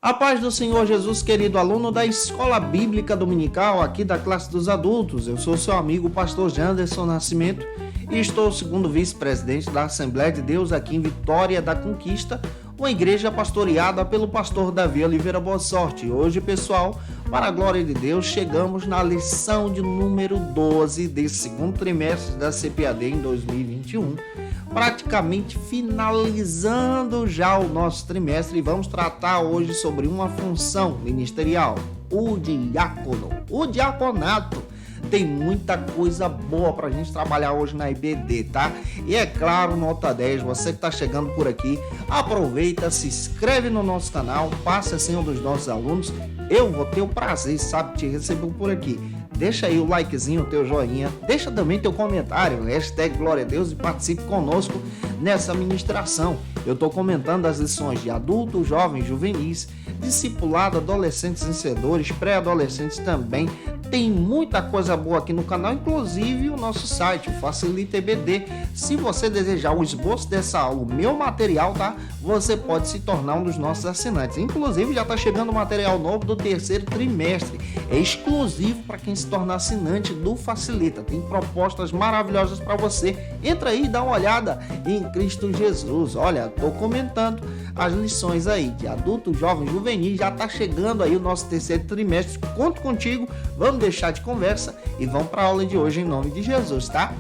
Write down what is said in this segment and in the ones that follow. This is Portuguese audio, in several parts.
A paz do Senhor Jesus, querido aluno da Escola Bíblica Dominical, aqui da classe dos adultos. Eu sou seu amigo, pastor Janderson Nascimento, e estou segundo vice-presidente da Assembleia de Deus aqui em Vitória da Conquista, uma igreja pastoreada pelo pastor Davi Oliveira Boa Sorte. Hoje, pessoal, para a glória de Deus, chegamos na lição de número 12 desse segundo trimestre da CPAD em 2021, praticamente finalizando já o nosso trimestre, e vamos tratar hoje sobre uma função ministerial, o diácono, o diaconato. Tem muita coisa boa pra gente trabalhar hoje na IBD, tá? E é claro, nota 10, você que tá chegando por aqui, aproveita, se inscreve no nosso canal, passa a ser um dos nossos alunos. Eu vou ter o prazer, sabe, te receber por aqui. Deixa aí o likezinho, teu joinha, deixa também teu comentário, hashtag Glória a Deus, e participe conosco nessa ministração. Eu estou comentando as lições de adultos, jovens, juvenis, discipulado, adolescentes vencedores, pré-adolescentes também. Tem muita coisa boa aqui no canal, inclusive o nosso site, o Facilita EBD. Se você desejar o esboço dessa aula, o meu material, tá? Você pode se tornar um dos nossos assinantes. Inclusive, já está chegando material novo do terceiro trimestre. É exclusivo para quem se tornar assinante do Facilita. Tem propostas maravilhosas para você. Entra aí e dá uma olhada em Cristo Jesus. Olha, estou comentando as lições aí de adulto, jovem, juvenil. Já está chegando aí o nosso terceiro trimestre. Conto contigo. Vamos deixar de conversa e vamos para a aula de hoje em nome de Jesus, tá?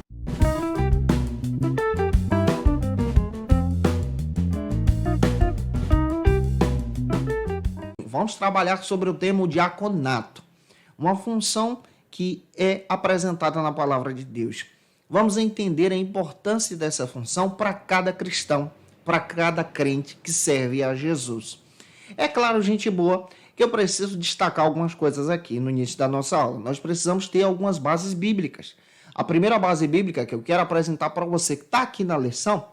Vamos trabalhar sobre o tema diaconato, uma função que é apresentada na palavra de Deus. Vamos entender a importância dessa função para cada cristão, para cada crente que serve a Jesus. É claro, gente boa, que eu preciso destacar algumas coisas aqui no início da nossa aula. Nós precisamos ter algumas bases bíblicas. A primeira base bíblica que eu quero apresentar para você que está aqui na lição,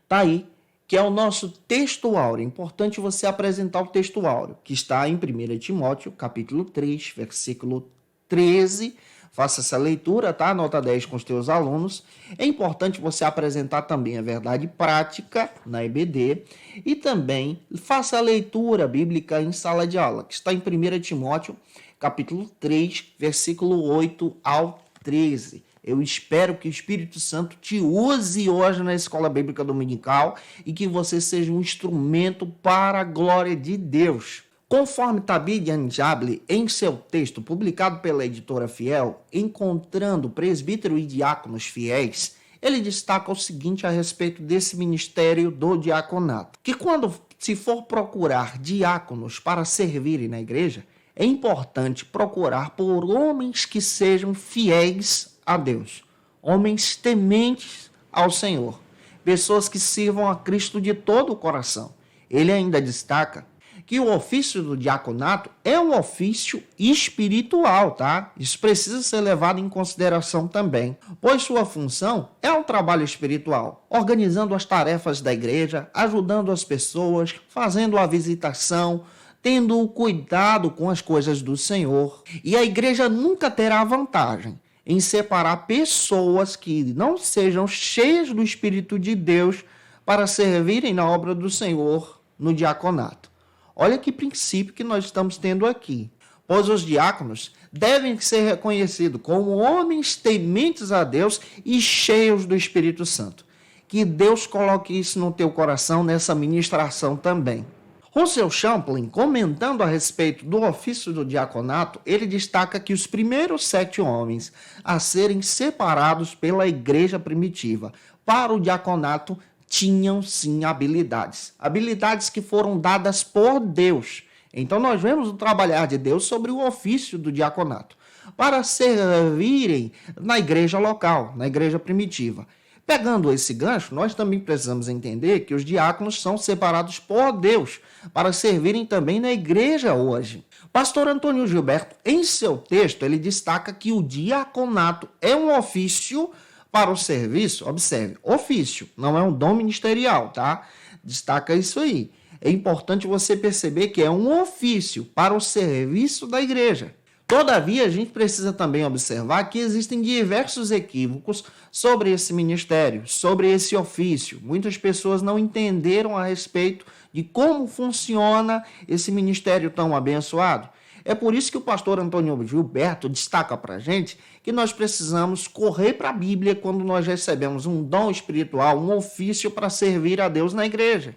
está aí, que é o nosso texto áureo. É importante você apresentar o texto áureo, que está em 1 Timóteo, capítulo 3, versículo 13. Faça essa leitura, tá? Nota 10 com os teus alunos. É importante você apresentar também a verdade prática na EBD e também faça a leitura bíblica em sala de aula, que está em 1 Timóteo, capítulo 3, versículo 8 ao 13. Eu espero que o Espírito Santo te use hoje na Escola Bíblica Dominical e que você seja um instrumento para a glória de Deus. Conforme Tabid Anjabli, em seu texto publicado pela editora Fiel, Encontrando Presbítero e Diáconos Fiéis, ele destaca o seguinte a respeito desse ministério do diaconato, que quando se for procurar diáconos para servirem na igreja, é importante procurar por homens que sejam fiéis a Deus, homens tementes ao Senhor, pessoas que sirvam a Cristo de todo o coração. Ele ainda destaca que o ofício do diaconato é um ofício espiritual, tá? Isso precisa ser levado em consideração também, pois sua função é um trabalho espiritual, organizando as tarefas da igreja, ajudando as pessoas, fazendo a visitação, tendo o cuidado com as coisas do Senhor. E a igreja nunca terá vantagem em separar pessoas que não sejam cheias do Espírito de Deus para servirem na obra do Senhor no diaconato. Olha que princípio que nós estamos tendo aqui. Pois os diáconos devem ser reconhecidos como homens tementes a Deus e cheios do Espírito Santo. Que Deus coloque isso no teu coração nessa ministração também. Russell Champlin, comentando a respeito do ofício do diaconato, ele destaca que os primeiros 7 homens a serem separados pela igreja primitiva para o diaconato tinham sim habilidades que foram dadas por Deus. Então nós vemos o trabalhar de Deus sobre o ofício do diaconato, para servirem na igreja local, na igreja primitiva. Pegando esse gancho, nós também precisamos entender que os diáconos são separados por Deus, para servirem também na igreja hoje. Pastor Antônio Gilberto, em seu texto, ele destaca que o diaconato é um ofício para o serviço, observe, ofício, não é um dom ministerial, tá? Destaca isso aí. É importante você perceber que é um ofício para o serviço da igreja. Todavia, a gente precisa também observar que existem diversos equívocos sobre esse ministério, sobre esse ofício. Muitas pessoas não entenderam a respeito de como funciona esse ministério tão abençoado. É por isso que o pastor Antônio Gilberto destaca para a gente que nós precisamos correr para a Bíblia quando nós recebemos um dom espiritual, um ofício para servir a Deus na igreja.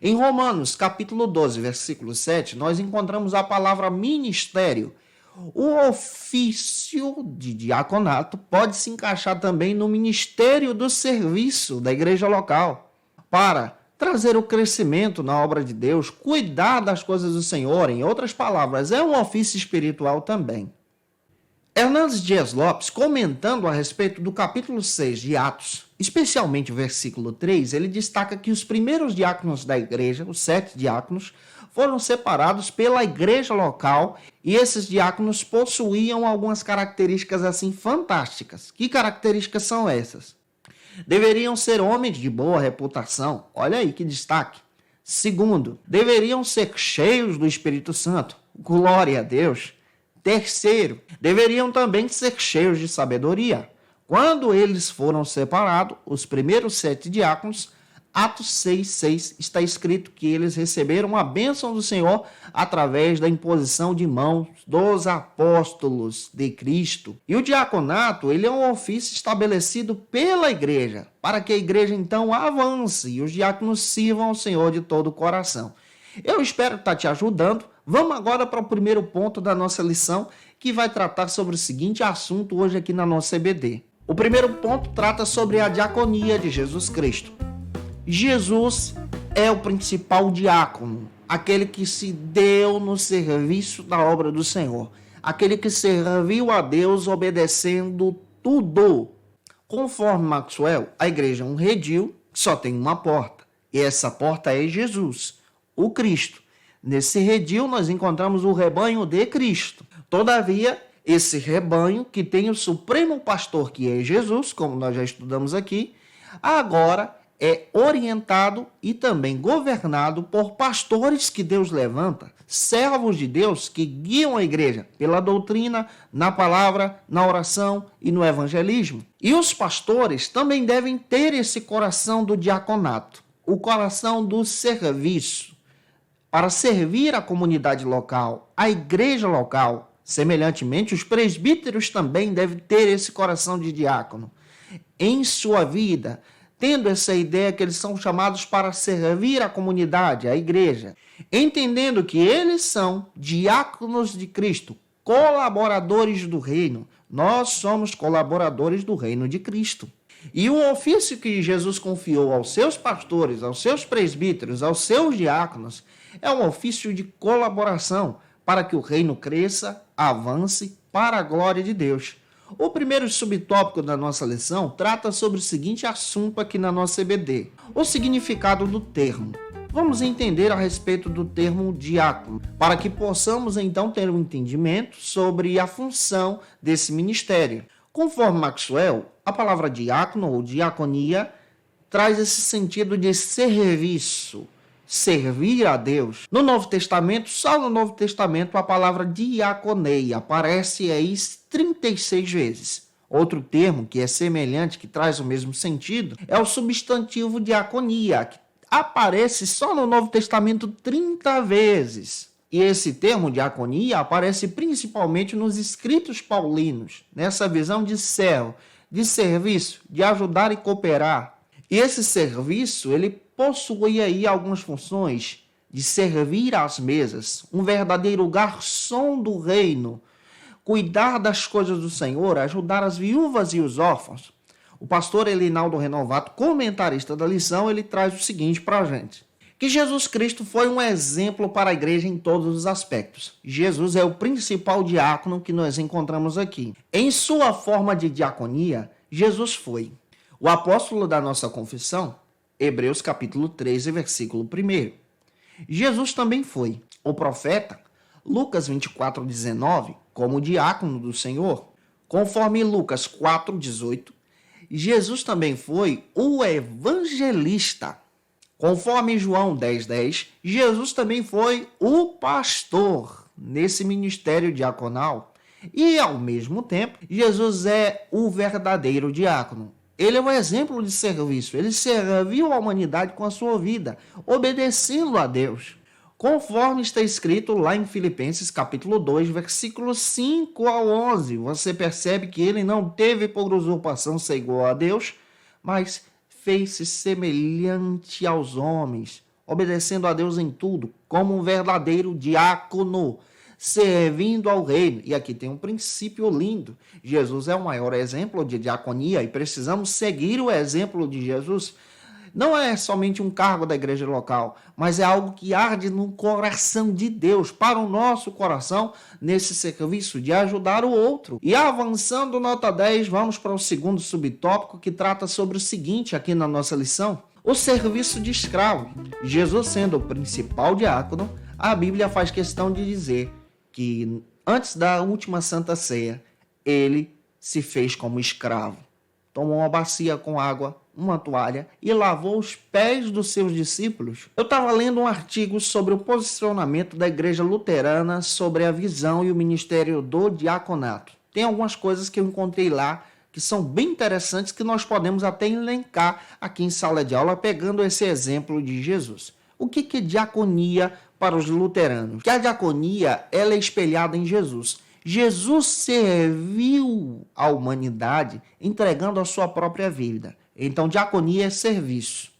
Em Romanos, capítulo 12, versículo 7, nós encontramos a palavra ministério. O ofício de diaconato pode se encaixar também no ministério do serviço da igreja local, para trazer o crescimento na obra de Deus, cuidar das coisas do Senhor, em outras palavras, é um ofício espiritual também. Hernandes Dias Lopes, comentando a respeito do capítulo 6 de Atos, especialmente o versículo 3, ele destaca que os primeiros diáconos da igreja, os 7 diáconos, foram separados pela igreja local e esses diáconos possuíam algumas características assim fantásticas. Que características são essas? Deveriam ser homens de boa reputação. Olha aí que destaque. Segundo, deveriam ser cheios do Espírito Santo. Glória a Deus. Terceiro, deveriam também ser cheios de sabedoria. Quando eles foram separados, os primeiros 7 diáconos, Atos 6,6, está escrito que eles receberam a bênção do Senhor através da imposição de mãos dos apóstolos de Cristo. E o diaconato, ele é um ofício estabelecido pela igreja, para que a igreja então avance e os diáconos sirvam ao Senhor de todo o coração. Eu espero estar te ajudando. Vamos agora para o primeiro ponto da nossa lição, que vai tratar sobre o seguinte assunto hoje aqui na nossa EBD. O primeiro ponto trata sobre a diaconia de Jesus Cristo. Jesus é o principal diácono, aquele que se deu no serviço da obra do Senhor, aquele que serviu a Deus obedecendo tudo. Conforme Maxwell, a igreja é um redil que só tem uma porta, e essa porta é Jesus, o Cristo. Nesse redil nós encontramos o rebanho de Cristo. Todavia, esse rebanho, que tem o supremo pastor, que é Jesus, como nós já estudamos aqui, agora é orientado e também governado por pastores que Deus levanta, servos de Deus que guiam a igreja pela doutrina, na palavra, na oração e no evangelismo. E os pastores também devem ter esse coração do diaconato, o coração do serviço, para servir a comunidade local, a igreja local. Semelhantemente, os presbíteros também devem ter esse coração de diácono em sua vida, tendo essa ideia que eles são chamados para servir a comunidade, a igreja, entendendo que eles são diáconos de Cristo, colaboradores do reino. Nós somos colaboradores do reino de Cristo. E o ofício que Jesus confiou aos seus pastores, aos seus presbíteros, aos seus diáconos, é um ofício de colaboração para que o reino cresça, avance para a glória de Deus. O primeiro subtópico da nossa lição trata sobre o seguinte assunto aqui na nossa EBD: o significado do termo. Vamos entender a respeito do termo diácono, para que possamos então ter um entendimento sobre a função desse ministério. Conforme Maxwell, a palavra diácono ou diaconia traz esse sentido de serviço, servir a Deus. No Novo Testamento, só no Novo Testamento, a palavra diaconeia aparece aí 36 vezes. Outro termo que é semelhante, que traz o mesmo sentido, é o substantivo diaconia, que aparece só no Novo Testamento 30 vezes. E esse termo diaconia aparece principalmente nos escritos paulinos, nessa visão de servo, de serviço, de ajudar e cooperar. E esse serviço, ele possui aí algumas funções de servir às mesas, um verdadeiro garçom do reino, cuidar das coisas do Senhor, ajudar as viúvas e os órfãos. O pastor Elinaldo Renovato, comentarista da lição, ele traz o seguinte para a gente: que Jesus Cristo foi um exemplo para a igreja em todos os aspectos. Jesus é o principal diácono que nós encontramos aqui. Em sua forma de diaconia, Jesus foi o apóstolo da nossa confissão, Hebreus capítulo 13, versículo 1. Jesus também foi o profeta, Lucas 24, 19, como diácono do Senhor. Conforme Lucas 4, 18, Jesus também foi o evangelista. Conforme João 10, 10, Jesus também foi o pastor nesse ministério diaconal. E, ao mesmo tempo, Jesus é o verdadeiro diácono, Ele é um exemplo de serviço. Ele serviu a humanidade com a sua vida, obedecendo a Deus. Conforme está escrito lá em Filipenses capítulo 2, versículos 5 ao 11, você percebe que ele não teve por usurpação ser igual a Deus, mas fez-se semelhante aos homens, obedecendo a Deus em tudo, como um verdadeiro diácono, servindo ao reino. E aqui tem um princípio lindo. Jesus é o maior exemplo de diaconia e precisamos seguir o exemplo de Jesus. Não é somente um cargo da igreja local, mas é algo que arde no coração de Deus, para o nosso coração, nesse serviço de ajudar o outro. E avançando nota 10, vamos para o segundo subtópico, que trata sobre o seguinte aqui na nossa lição: o serviço de escravo. Jesus sendo o principal diácono, a Bíblia faz questão de dizer que antes da última Santa Ceia, ele se fez como escravo. Tomou uma bacia com água, uma toalha e lavou os pés dos seus discípulos. Eu estava lendo um artigo sobre o posicionamento da igreja luterana sobre a visão e o ministério do diaconato. Tem algumas coisas que eu encontrei lá que são bem interessantes, que nós podemos até elencar aqui em sala de aula, pegando esse exemplo de Jesus. O que é diaconia para os luteranos? Que a diaconia ela é espelhada em Jesus. Jesus serviu a humanidade entregando a sua própria vida. Então, diaconia é serviço.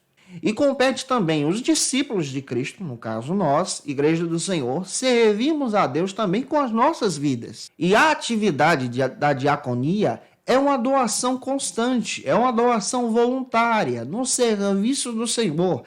E compete também os discípulos de Cristo, no caso nós, Igreja do Senhor, servimos a Deus também com as nossas vidas. E a atividade da diaconia é uma doação constante, é uma doação voluntária no serviço do Senhor,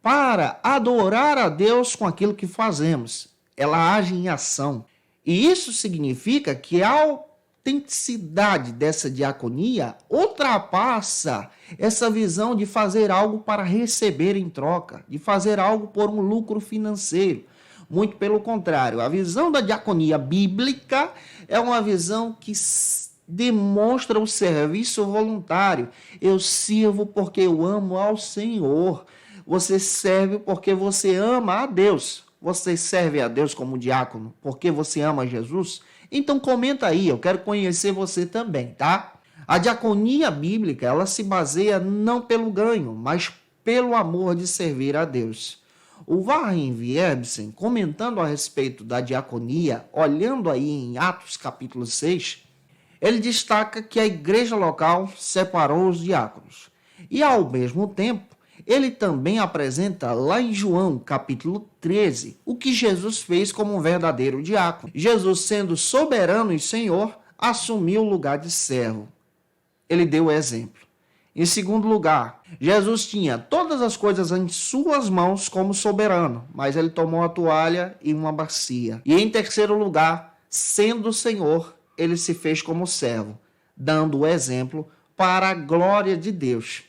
para adorar a Deus com aquilo que fazemos. Ela age em ação. E isso significa que a autenticidade dessa diaconia ultrapassa essa visão de fazer algo para receber em troca, de fazer algo por um lucro financeiro. Muito pelo contrário, a visão da diaconia bíblica é uma visão que demonstra o serviço voluntário. Eu sirvo porque eu amo ao Senhor. Você serve porque você ama a Deus. Você serve a Deus como diácono porque você ama Jesus? Então comenta aí, eu quero conhecer você também, tá? A diaconia bíblica, ela se baseia não pelo ganho, mas pelo amor de servir a Deus. O Warren Wiersbe, comentando a respeito da diaconia, olhando aí em Atos capítulo 6, ele destaca que a igreja local separou os diáconos. E ao mesmo tempo, ele também apresenta lá em João, capítulo 13, o que Jesus fez como um verdadeiro diácono. Jesus, sendo soberano e Senhor, assumiu o lugar de servo. Ele deu o exemplo. Em segundo lugar, Jesus tinha todas as coisas em suas mãos como soberano, mas ele tomou a toalha e uma bacia. E em terceiro lugar, sendo Senhor, ele se fez como servo, dando o exemplo para a glória de Deus.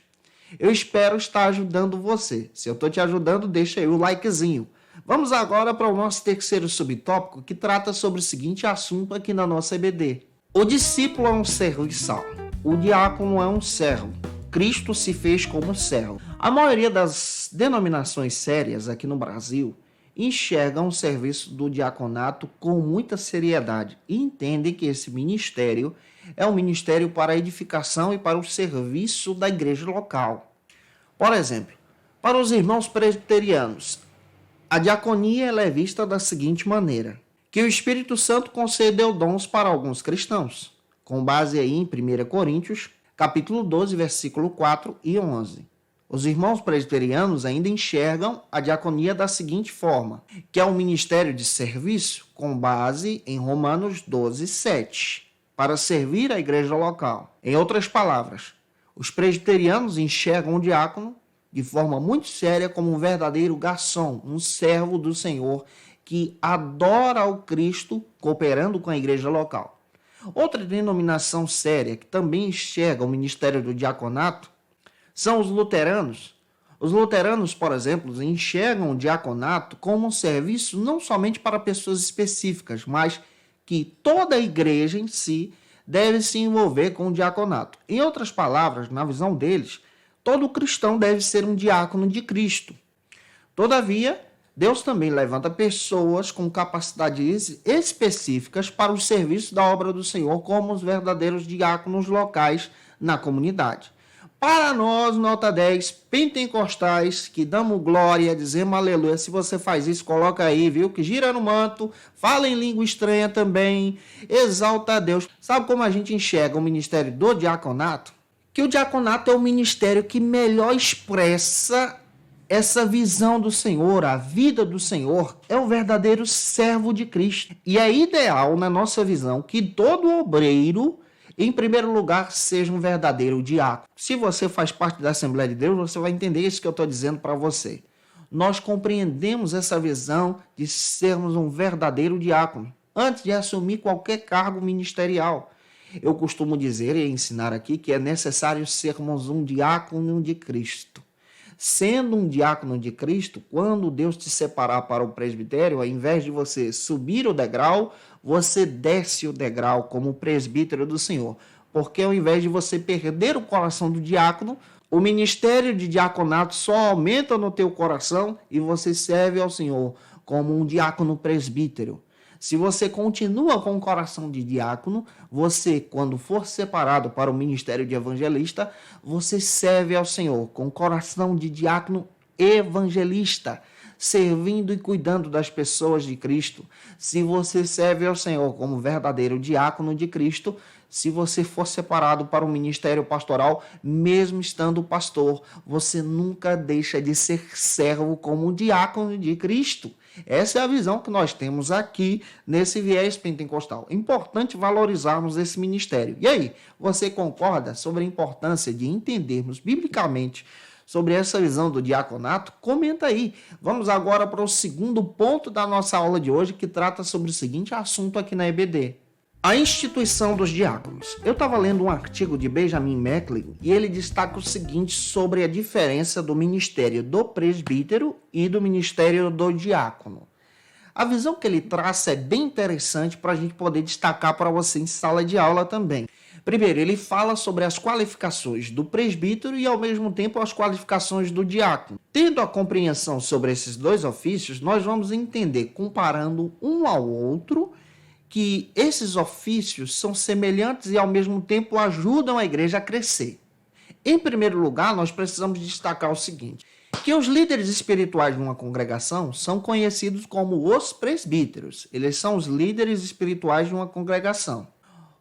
Eu espero estar ajudando você. Se eu estou te ajudando, deixa aí o likezinho. Vamos agora para o nosso terceiro subtópico, que trata sobre o seguinte assunto aqui na nossa EBD. O discípulo é um serviçal. O diácono é um servo. Cristo se fez como servo. A maioria das denominações sérias aqui no Brasil enxergam o serviço do diaconato com muita seriedade e entendem que esse ministério é um ministério para a edificação e para o serviço da igreja local. Por exemplo, para os irmãos presbiterianos, a diaconia ela é vista da seguinte maneira: que o Espírito Santo concedeu dons para alguns cristãos, com base aí em 1 Coríntios, capítulo 12, versículo 4 e 11. Os irmãos presbiterianos ainda enxergam a diaconia da seguinte forma, que é um ministério de serviço com base em Romanos 12, 7, para servir a igreja local. Em outras palavras, os presbiterianos enxergam o diácono de forma muito séria como um verdadeiro garçom, um servo do Senhor que adora ao Cristo cooperando com a igreja local. Outra denominação séria que também enxerga o ministério do diaconato são os luteranos. Os luteranos, por exemplo, enxergam o diaconato como um serviço não somente para pessoas específicas, mas que toda a igreja em si deve se envolver com o diaconato. Em outras palavras, na visão deles, todo cristão deve ser um diácono de Cristo. Todavia, Deus também levanta pessoas com capacidades específicas para o serviço da obra do Senhor, como os verdadeiros diáconos locais na comunidade. Para nós, nota 10, pentecostais, que damos glória, dizemos aleluia. Se você faz isso, coloca aí, viu? Que gira no manto, fala em língua estranha também, exalta a Deus. Sabe como a gente enxerga o ministério do diaconato? Que o diaconato é o ministério que melhor expressa essa visão do Senhor, a vida do Senhor, é o verdadeiro servo de Cristo. E é ideal, na nossa visão, que todo obreiro, em primeiro lugar, seja um verdadeiro diácono. Se você faz parte da Assembleia de Deus, você vai entender isso que eu estou dizendo para você. Nós compreendemos essa visão de sermos um verdadeiro diácono, antes de assumir qualquer cargo ministerial. Eu costumo dizer e ensinar aqui que é necessário sermos um diácono de Cristo. Sendo um diácono de Cristo, quando Deus te separar para o presbitério, ao invés de você subir o degrau, você desce o degrau como presbítero do Senhor. Porque ao invés de você perder o coração do diácono, o ministério de diaconato só aumenta no teu coração e você serve ao Senhor como um diácono presbítero. Se você continua com o coração de diácono, você, quando for separado para o ministério de evangelista, você serve ao Senhor com o coração de diácono evangelista, servindo e cuidando das pessoas de Cristo. Se você serve ao Senhor como verdadeiro diácono de Cristo, se você for separado para o ministério pastoral, mesmo estando pastor, você nunca deixa de ser servo como um diácono de Cristo. Essa é a visão que nós temos aqui nesse viés pentecostal. Importante valorizarmos esse ministério. E aí, você concorda sobre a importância de entendermos biblicamente sobre essa visão do diaconato? Comenta aí. Vamos agora para o segundo ponto da nossa aula de hoje, que trata sobre o seguinte assunto aqui na EBD. A instituição dos diáconos. Eu estava lendo um artigo de Benjamin Macklin e ele destaca o seguinte sobre a diferença do ministério do presbítero e do ministério do diácono. A visão que ele traça é bem interessante para a gente poder destacar para você em sala de aula também. Primeiro, ele fala sobre as qualificações do presbítero e, ao mesmo tempo, as qualificações do diácono. Tendo a compreensão sobre esses dois ofícios, nós vamos entender, comparando um ao outro, que esses ofícios são semelhantes e, ao mesmo tempo, ajudam a igreja a crescer. Em primeiro lugar, nós precisamos destacar o seguinte, que os líderes espirituais de uma congregação são conhecidos como os presbíteros. Eles são os líderes espirituais de uma congregação,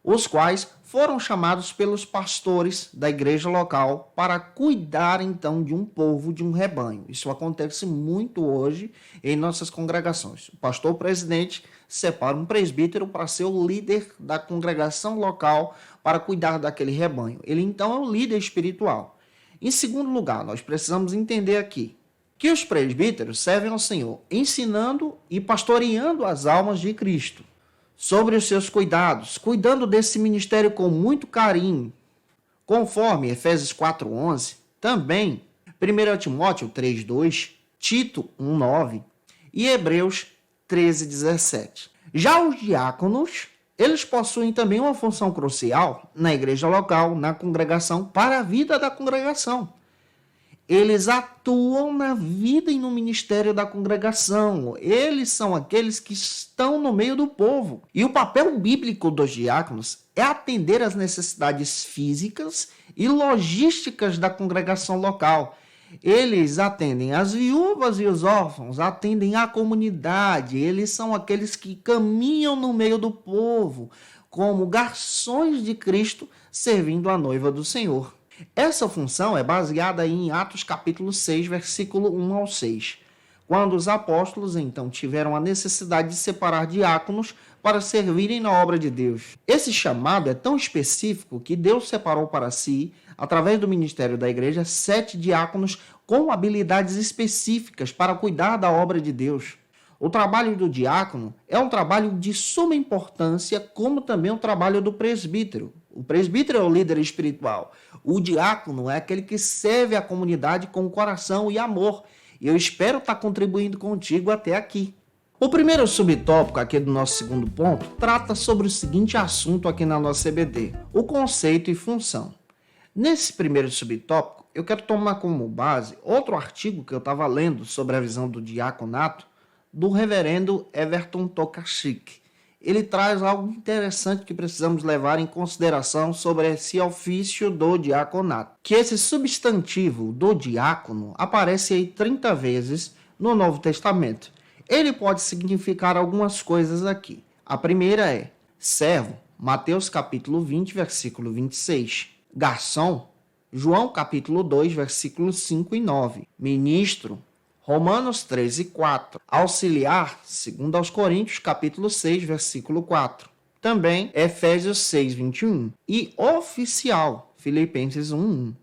os quais foram chamados pelos pastores da igreja local para cuidar, então, de um povo, de um rebanho. Isso acontece muito hoje em nossas congregações. O pastor presidente separa um presbítero para ser o líder da congregação local para cuidar daquele rebanho. Ele, então, é o líder espiritual. Em segundo lugar, nós precisamos entender aqui que os presbíteros servem ao Senhor, ensinando e pastoreando as almas de Cristo sobre os seus cuidados, cuidando desse ministério com muito carinho, conforme Efésios 4:11, também 1 Timóteo 3:2, Tito 1:9 e Hebreus 13:17. Já os diáconos, eles possuem também uma função crucial na igreja local, na congregação, para a vida da congregação. Eles atuam na vida e no ministério da congregação. Eles são aqueles que estão no meio do povo. E o papel bíblico dos diáconos é atender às necessidades físicas e logísticas da congregação local. Eles atendem as viúvas e os órfãos, atendem a comunidade. Eles são aqueles que caminham no meio do povo, como garçons de Cristo, servindo a noiva do Senhor. Essa função é baseada em Atos capítulo 6, versículo 1 ao 6, quando os apóstolos então tiveram a necessidade de separar diáconos para servirem na obra de Deus. Esse chamado é tão específico que Deus separou para si, através do ministério da igreja, 7 diáconos com habilidades específicas para cuidar da obra de Deus. O trabalho do diácono é um trabalho de suma importância, como também o trabalho do presbítero. O presbítero é o líder espiritual. O diácono é aquele que serve a comunidade com coração e amor. E eu espero estar contribuindo contigo até aqui. O primeiro subtópico aqui do nosso segundo ponto trata sobre o seguinte assunto aqui na nossa EBD: o conceito e função. Nesse primeiro subtópico, eu quero tomar como base outro artigo que eu estava lendo sobre a visão do diaconato, do reverendo Everton Tokarczuk. ele traz algo interessante que precisamos levar em consideração sobre esse ofício do diaconato. Que esse substantivo do diácono aparece aí 30 vezes no Novo Testamento. Ele pode significar algumas coisas aqui. A primeira é servo, Mateus capítulo 20, versículo 26. Garçom, João capítulo 2, versículos 5 e 9. Ministro, Romanos 13, 4. Auxiliar, segundo aos Coríntios, capítulo 6, versículo 4. Também Efésios 6, 21. E oficial, Filipenses 1, 1.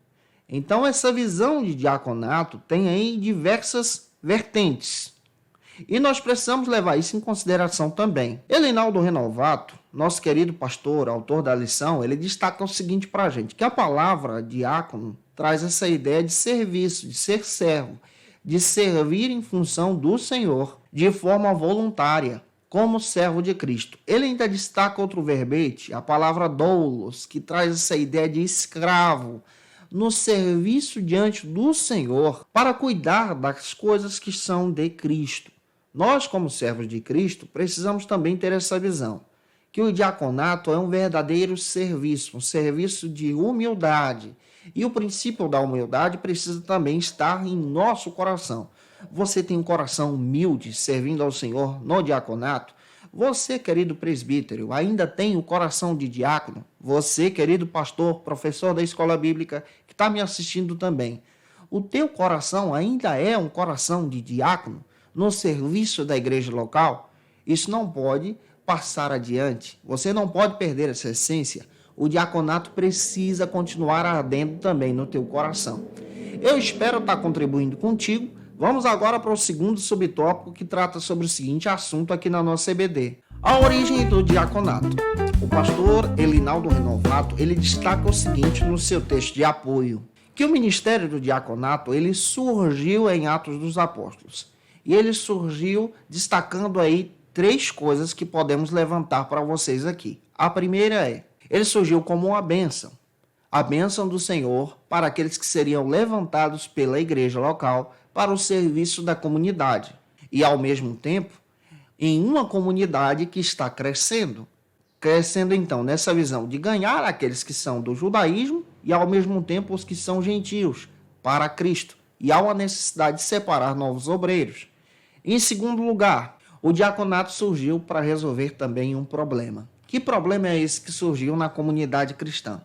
Então, essa visão de diaconato tem aí diversas vertentes. E nós precisamos levar isso em consideração também. Elinaldo Renovato, nosso querido pastor, autor da lição, ele destaca o seguinte para a gente, que a palavra diácono traz essa ideia de serviço, de ser servo, de servir em função do Senhor de forma voluntária, como servo de Cristo. Ele ainda destaca outro verbete, a palavra doulos, que traz essa ideia de escravo, no serviço diante do Senhor para cuidar das coisas que são de Cristo. Nós, como servos de Cristo, precisamos também ter essa visão, que o diaconato é um verdadeiro serviço, um serviço de humildade. E o princípio da humildade precisa também estar em nosso coração. Você tem um coração humilde, servindo ao Senhor no diaconato? Você, querido presbítero, ainda tem o coração de diácono? Você, querido pastor, professor da escola bíblica, que está me assistindo também, o teu coração ainda é um coração de diácono no serviço da igreja local? Isso não pode passar adiante. Você não pode perder essa essência. O diaconato precisa continuar ardendo também no teu coração. Eu espero estar contribuindo contigo. Vamos agora para o segundo subtópico, que trata sobre o seguinte assunto aqui na nossa EBD. A origem do diaconato. O pastor Elinaldo Renovato, ele destaca o seguinte no seu texto de apoio, que o ministério do diaconato, ele surgiu em Atos dos Apóstolos. E ele surgiu destacando aí 3 coisas que podemos levantar para vocês aqui. A primeira é, ele surgiu como uma bênção. A bênção do Senhor para aqueles que seriam levantados pela igreja local para o serviço da comunidade. E, ao mesmo tempo, em uma comunidade que está crescendo. Crescendo, então, nessa visão de ganhar aqueles que são do judaísmo e, ao mesmo tempo, os que são gentios para Cristo. E há uma necessidade de separar novos obreiros. Em segundo lugar, o diaconato surgiu para resolver também um problema. Que problema é esse que surgiu na comunidade cristã?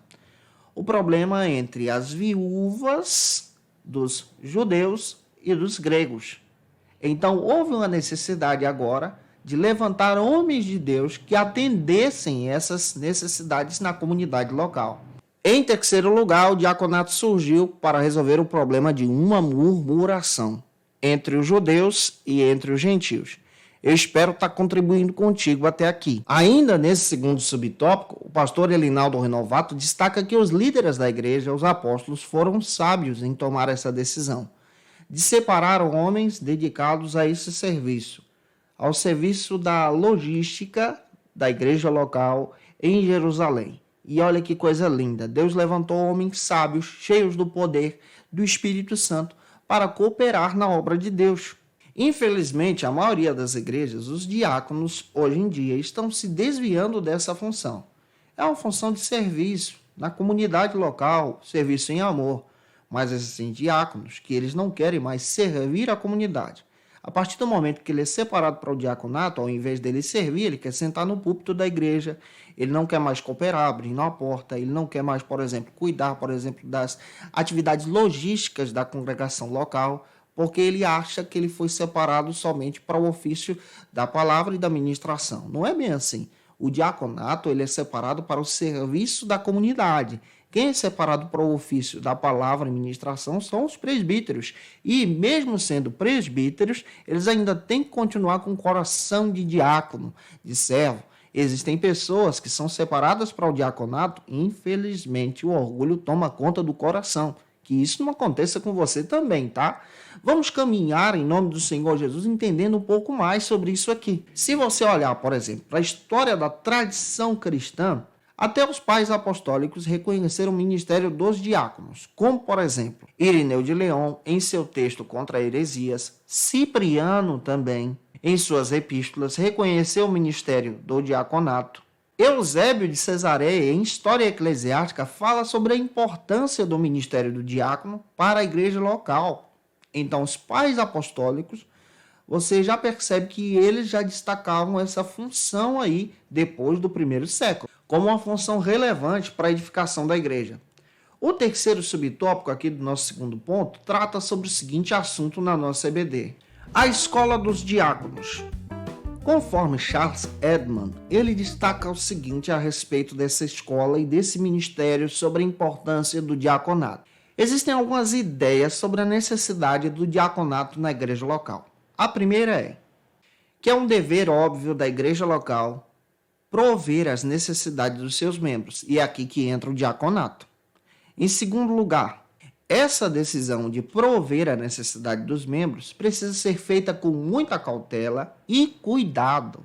O problema entre as viúvas dos judeus e dos gregos. Então, houve uma necessidade agora de levantar homens de Deus que atendessem essas necessidades na comunidade local. Em terceiro lugar, o diaconato surgiu para resolver o problema de uma murmuração entre os judeus e entre os gentios. Eu espero estar contribuindo contigo até aqui. Ainda nesse segundo subtópico, o pastor Elinaldo Renovato destaca que os líderes da igreja, os apóstolos, foram sábios em tomar essa decisão de separar homens dedicados a esse serviço, ao serviço da logística da igreja local em Jerusalém. E olha que coisa linda, Deus levantou homens sábios, cheios do poder do Espírito Santo, para cooperar na obra de Deus. Infelizmente, a maioria das igrejas, os diáconos, hoje em dia, estão se desviando dessa função. É uma função de serviço na comunidade local, serviço em amor. Mas existem diáconos que eles não querem mais servir a comunidade. A partir do momento que ele é separado para o diaconato, ao invés dele servir, ele quer sentar no púlpito da igreja, ele não quer mais cooperar, abrindo a porta, ele não quer mais, por exemplo, cuidar, das atividades logísticas da congregação local, porque ele acha que ele foi separado somente para o ofício da palavra e da ministração. Não é bem assim. O diaconato ele é separado para o serviço da comunidade. Quem é separado para o ofício da palavra e ministração são os presbíteros. E mesmo sendo presbíteros, eles ainda têm que continuar com o coração de diácono, de servo. Existem pessoas que são separadas para o diaconato, infelizmente o orgulho toma conta do coração. Que isso não aconteça com você também, tá? Vamos caminhar em nome do Senhor Jesus entendendo um pouco mais sobre isso aqui. Se você olhar, por exemplo, para a história da tradição cristã, até os pais apostólicos reconheceram o ministério dos diáconos, como, por exemplo, Irineu de Leão, em seu texto contra heresias, Cipriano também, em suas epístolas, reconheceu o ministério do diaconato. Eusébio de Cesareia, em História Eclesiástica, fala sobre a importância do ministério do diácono para a igreja local. Então, os pais apostólicos, você já percebe que eles já destacavam essa função aí depois do primeiro século, como uma função relevante para a edificação da igreja. O terceiro subtópico aqui do nosso segundo ponto trata sobre o seguinte assunto na nossa EBD: a escola dos diáconos. Conforme Charles Edman, ele destaca o seguinte a respeito dessa escola e desse ministério sobre a importância do diaconato. Existem algumas ideias sobre a necessidade do diaconato na igreja local. A primeira é que é um dever óbvio da igreja local prover as necessidades dos seus membros, e é aqui que entra o diaconato. Em segundo lugar, essa decisão de prover a necessidade dos membros precisa ser feita com muita cautela e cuidado,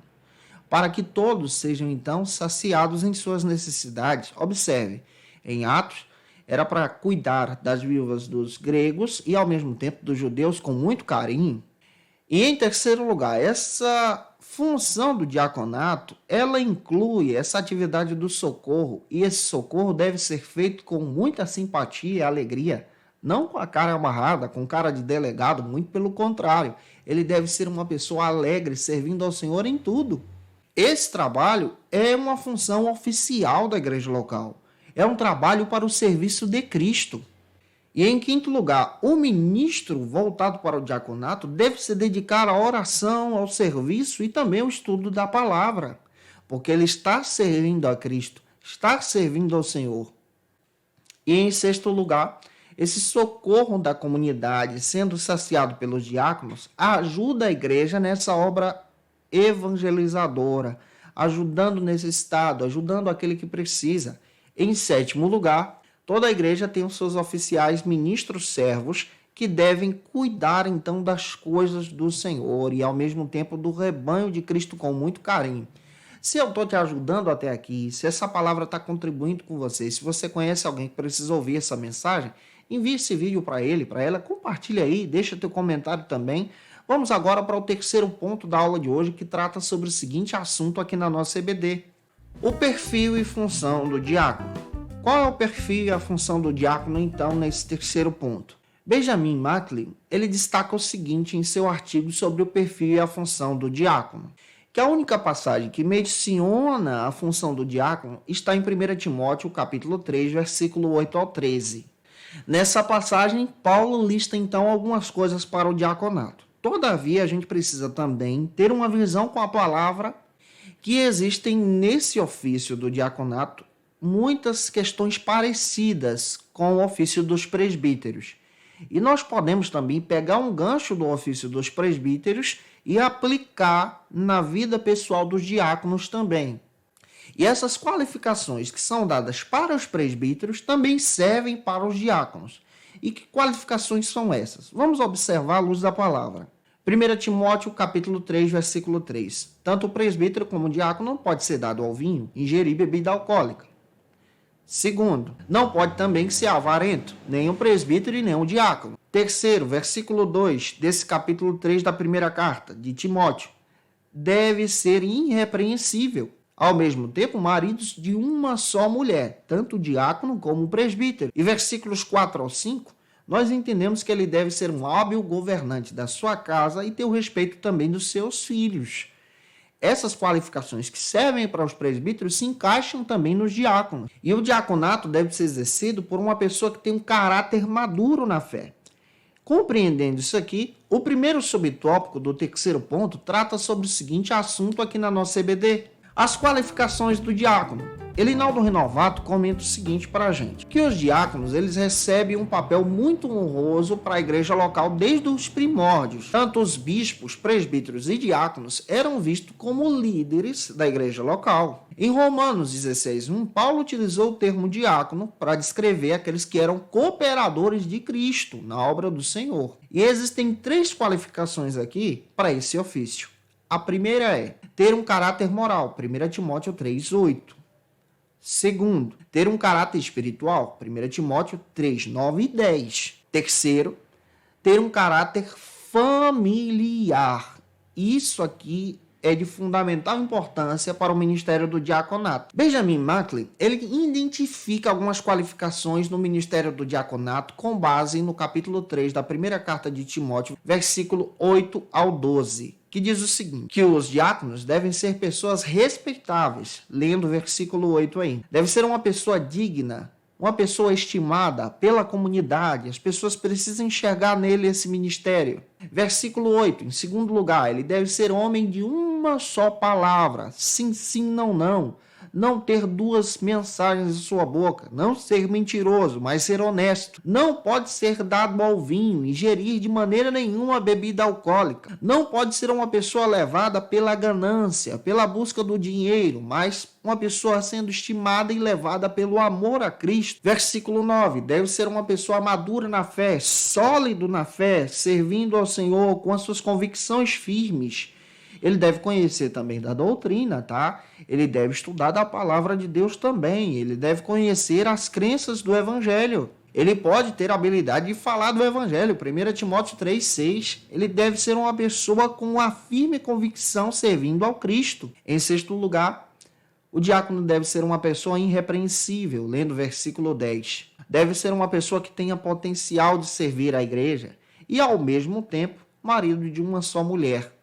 para que todos sejam então saciados em suas necessidades. Observe, em Atos, era para cuidar das viúvas dos gregos e ao mesmo tempo dos judeus com muito carinho. E em terceiro lugar, essa função do diaconato, ela inclui essa atividade do socorro, e esse socorro deve ser feito com muita simpatia e alegria, não com a cara amarrada, com cara de delegado, muito pelo contrário. Ele deve ser uma pessoa alegre, servindo ao Senhor em tudo. Esse trabalho é uma função oficial da igreja local. É um trabalho para o serviço de Cristo. E em quinto lugar, o ministro voltado para o diaconato deve se dedicar à oração, ao serviço e também ao estudo da palavra, porque ele está servindo a Cristo, está servindo ao Senhor. E em sexto lugar, esse socorro da comunidade, sendo saciado pelos diáconos, ajuda a igreja nessa obra evangelizadora, ajudando o necessitado, ajudando aquele que precisa. Em sétimo lugar, toda a igreja tem os seus oficiais, ministros, servos, que devem cuidar então das coisas do Senhor e ao mesmo tempo do rebanho de Cristo com muito carinho. Se eu estou te ajudando até aqui, se essa palavra está contribuindo com você, se você conhece alguém que precisa ouvir essa mensagem, envie esse vídeo para ele, para ela, compartilha aí, deixa teu comentário também. Vamos agora para o terceiro ponto da aula de hoje, que trata sobre o seguinte assunto aqui na nossa EBD: o perfil e função do diácono. Qual é o perfil e a função do diácono, então, nesse terceiro ponto? Benjamin Macklin, ele destaca o seguinte em seu artigo sobre o perfil e a função do diácono, que a única passagem que menciona a função do diácono está em 1 Timóteo, capítulo 3, versículo 8 ao 13. Nessa passagem, Paulo lista então algumas coisas para o diaconato. Todavia, a gente precisa também ter uma visão com a palavra que existem nesse ofício do diaconato muitas questões parecidas com o ofício dos presbíteros. E nós podemos também pegar um gancho do ofício dos presbíteros e aplicar na vida pessoal dos diáconos também. E essas qualificações que são dadas para os presbíteros também servem para os diáconos. E que qualificações são essas? Vamos observar à luz da palavra. 1 Timóteo, capítulo 3, versículo 3. Tanto o presbítero como o diácono não pode ser dado ao vinho, ingerir bebida alcoólica. Segundo, não pode também ser avarento, nem o presbítero e nem o diácono. Terceiro, versículo 2 desse capítulo 3 da primeira carta de Timóteo. Deve ser irrepreensível. Ao mesmo tempo, maridos de uma só mulher, tanto o diácono como o presbítero. E versículos 4 ao 5, nós entendemos que ele deve ser um hábil governante da sua casa e ter o respeito também dos seus filhos. Essas qualificações que servem para os presbíteros se encaixam também nos diáconos. E o diaconato deve ser exercido por uma pessoa que tem um caráter maduro na fé. Compreendendo isso aqui, o primeiro subtópico do terceiro ponto trata sobre o seguinte assunto aqui na nossa EBD: as qualificações do diácono. Elinaldo Renovato comenta o seguinte para a gente, que os diáconos eles recebem um papel muito honroso para a igreja local desde os primórdios. Tanto os bispos, presbíteros e diáconos eram vistos como líderes da igreja local. Em Romanos 16:1, Paulo utilizou o termo diácono para descrever aqueles que eram cooperadores de Cristo na obra do Senhor. E existem 3 qualificações aqui para esse ofício. A primeira é ter um caráter moral, 1 Timóteo 3:8. Segundo, ter um caráter espiritual, 1 Timóteo 3:9 e 10. Terceiro, ter um caráter familiar. isso aqui é de fundamental importância para o ministério do diaconato. Benjamin Macklin, ele identifica algumas qualificações no ministério do diaconato com base no capítulo 3 da primeira carta de Timóteo, versículo 8 ao 12, que diz o seguinte, que os diáconos devem ser pessoas respeitáveis, lendo o versículo 8 aí. Deve ser uma pessoa digna, uma pessoa estimada pela comunidade. As pessoas precisam enxergar nele esse ministério. Versículo 8, em segundo lugar, ele deve ser homem de uma só palavra. Sim, sim, não, não. Não ter duas mensagens em sua boca. Não ser mentiroso, mas ser honesto. Não pode ser dado ao vinho, ingerir de maneira nenhuma a bebida alcoólica. Não pode ser uma pessoa levada pela ganância, pela busca do dinheiro, mas uma pessoa sendo estimada e levada pelo amor a Cristo. Versículo 9, deve ser uma pessoa madura na fé, sólido na fé, servindo ao Senhor com as suas convicções firmes. Ele deve conhecer também da doutrina, tá? Ele deve estudar da palavra de Deus também. Ele deve conhecer as crenças do evangelho. Ele pode ter a habilidade de falar do evangelho. 1 Timóteo 3,6. Ele deve ser uma pessoa com uma firme convicção servindo ao Cristo. Em sexto lugar, o diácono deve ser uma pessoa irrepreensível, lendo o versículo 10. Deve ser uma pessoa que tenha potencial de servir a igreja e, ao mesmo tempo, marido de uma só mulher.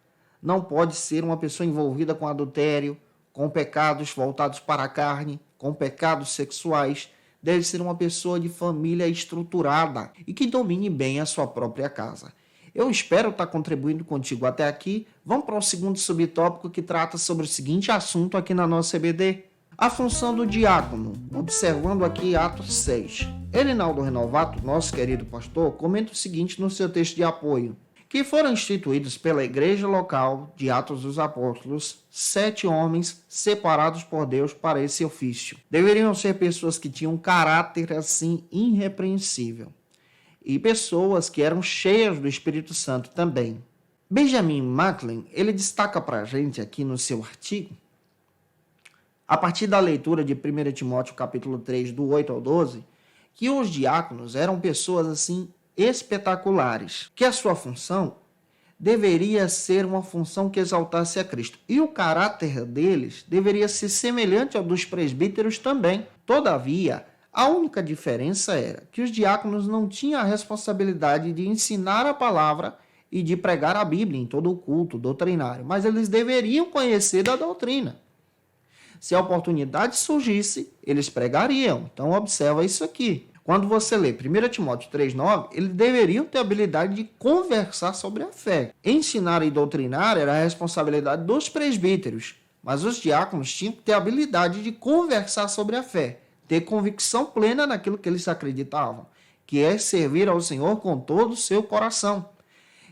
Não pode ser uma pessoa envolvida com adultério, com pecados voltados para a carne, com pecados sexuais. Deve ser uma pessoa de família estruturada e que domine bem a sua própria casa. Eu espero estar contribuindo contigo até aqui. Vamos para o segundo subtópico que trata sobre o seguinte assunto aqui na nossa EBD. A função do diácono, observando aqui Atos 6. Elinaldo Renovato, nosso querido pastor, comenta o seguinte no seu texto de apoio. Que foram instituídos pela igreja local de Atos dos Apóstolos 7 homens separados por Deus para esse ofício. Deveriam ser pessoas que tinham um caráter assim irrepreensível e pessoas que eram cheias do Espírito Santo também. Benjamin Macklin, ele destaca para a gente aqui no seu artigo, a partir da leitura de 1 Timóteo capítulo 3, do 8 ao 12, que os diáconos eram pessoas assim espetaculares, que a sua função deveria ser uma função que exaltasse a Cristo. E o caráter deles deveria ser semelhante ao dos presbíteros também. Todavia, a única diferença era que os diáconos não tinham a responsabilidade de ensinar a palavra e de pregar a Bíblia em todo o culto doutrinário, mas eles deveriam conhecer da doutrina. Se a oportunidade surgisse, eles pregariam. Então, observa isso aqui. Quando você lê 1 Timóteo 3,9, eles deveriam ter a habilidade de conversar sobre a fé. Ensinar e doutrinar era a responsabilidade dos presbíteros, mas os diáconos tinham que ter a habilidade de conversar sobre a fé, ter convicção plena naquilo que eles acreditavam, que é servir ao Senhor com todo o seu coração.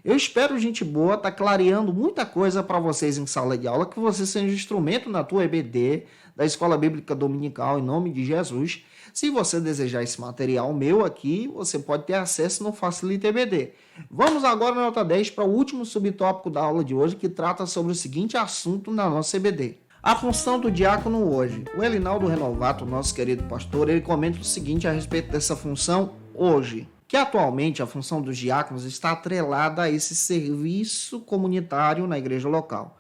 Eu espero, gente boa, estar clareando muita coisa para vocês em sala de aula, que você seja um instrumento na tua EBD, da Escola Bíblica Dominical, em nome de Jesus. Se você desejar esse material meu aqui, você pode ter acesso no Facilita EBD. Vamos agora na nota 10 para o último subtópico da aula de hoje, que trata sobre o seguinte assunto na nossa EBD. A função do diácono hoje. O Elinaldo Renovato, nosso querido pastor, ele comenta o seguinte a respeito dessa função hoje. Que atualmente a função dos diáconos está atrelada a esse serviço comunitário na igreja local.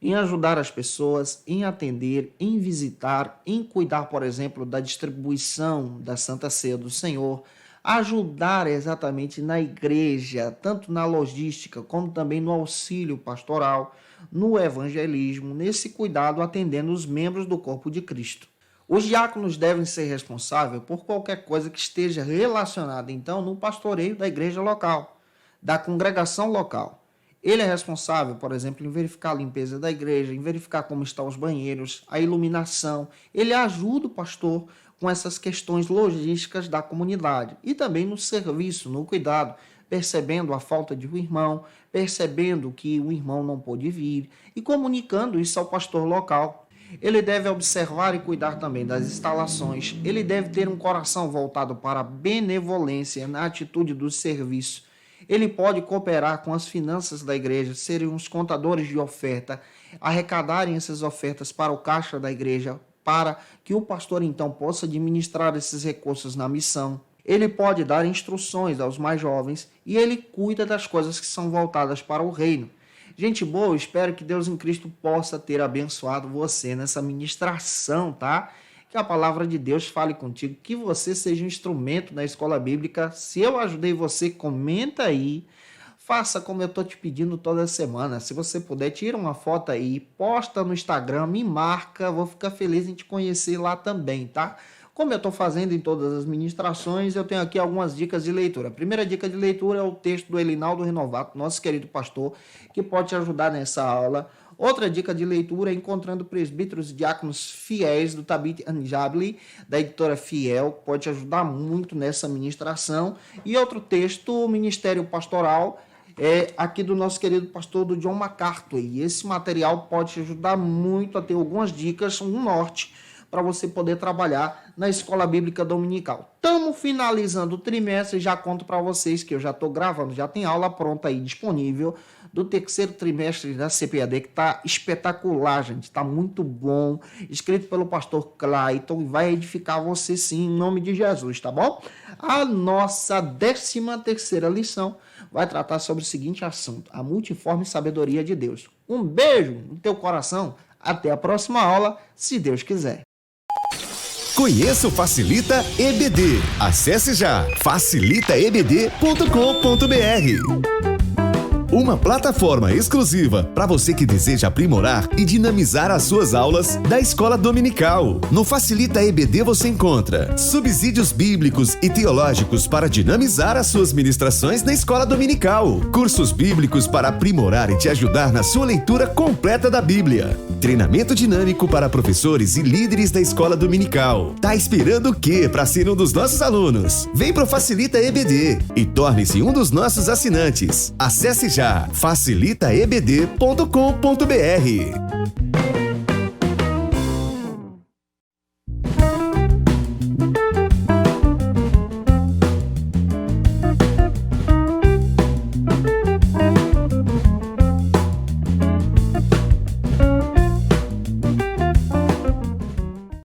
Em ajudar as pessoas, em atender, em visitar, em cuidar, por exemplo, da distribuição da Santa Ceia do Senhor, ajudar exatamente na igreja, tanto na logística como também no auxílio pastoral, no evangelismo, nesse cuidado atendendo os membros do corpo de Cristo. Os diáconos devem ser responsáveis por qualquer coisa que esteja relacionada, então, no pastoreio da igreja local, da congregação local. Ele é responsável, por exemplo, em verificar a limpeza da igreja, em verificar como estão os banheiros, a iluminação. Ele ajuda o pastor com essas questões logísticas da comunidade e também no serviço, no cuidado, percebendo a falta de um irmão, percebendo que o irmão não pôde vir e comunicando isso ao pastor local. Ele deve observar e cuidar também das instalações. Ele deve ter um coração voltado para a benevolência na atitude do serviço. Ele pode cooperar com as finanças da igreja, serem os contadores de oferta, arrecadarem essas ofertas para o caixa da igreja, para que o pastor então possa administrar esses recursos na missão. Ele pode dar instruções aos mais jovens e ele cuida das coisas que são voltadas para o reino. Gente boa, eu espero que Deus em Cristo possa ter abençoado você nessa ministração, tá? Que a palavra de Deus fale contigo, que você seja um instrumento na escola bíblica. Se eu ajudei você, comenta aí. Faça como eu estou te pedindo toda semana. Se você puder, tira uma foto aí, posta no Instagram, me marca. Vou ficar feliz em te conhecer lá também, tá? Como eu estou fazendo em todas as ministrações, eu tenho aqui algumas dicas de leitura. A primeira dica de leitura é o texto do Elinaldo Renovato, nosso querido pastor, que pode te ajudar nessa aula. Outra dica de leitura é Encontrando Presbíteros e Diáconos Fiéis, do Tabith Anjabli, da editora Fiel, pode te ajudar muito nessa ministração. E outro texto, o Ministério Pastoral, aqui do nosso querido pastor do John MacArthur. E esse material pode te ajudar muito a ter algumas dicas, um norte, para você poder trabalhar na Escola Bíblica Dominical. Estamos finalizando o trimestre, já conto para vocês que eu já estou gravando, já tem aula pronta aí disponível do terceiro trimestre da CPAD, que está espetacular, gente, está muito bom, escrito pelo pastor Clayton, e vai edificar você sim, em nome de Jesus, tá bom? A nossa 13ª lição vai tratar sobre o seguinte assunto: a multiforme sabedoria de Deus. Um beijo no teu coração, até a próxima aula, se Deus quiser. Conheça o Facilita EBD. Acesse já facilitaebd.com.br. Uma plataforma exclusiva para você que deseja aprimorar e dinamizar as suas aulas da escola dominical. No Facilita EBD você encontra subsídios bíblicos e teológicos para dinamizar as suas ministrações na escola dominical, cursos bíblicos para aprimorar e te ajudar na sua leitura completa da Bíblia, treinamento dinâmico para professores e líderes da escola dominical. Tá esperando o quê para ser um dos nossos alunos? Vem pro Facilita EBD e torne-se um dos nossos assinantes. Acesse já facilitaebd.com.br.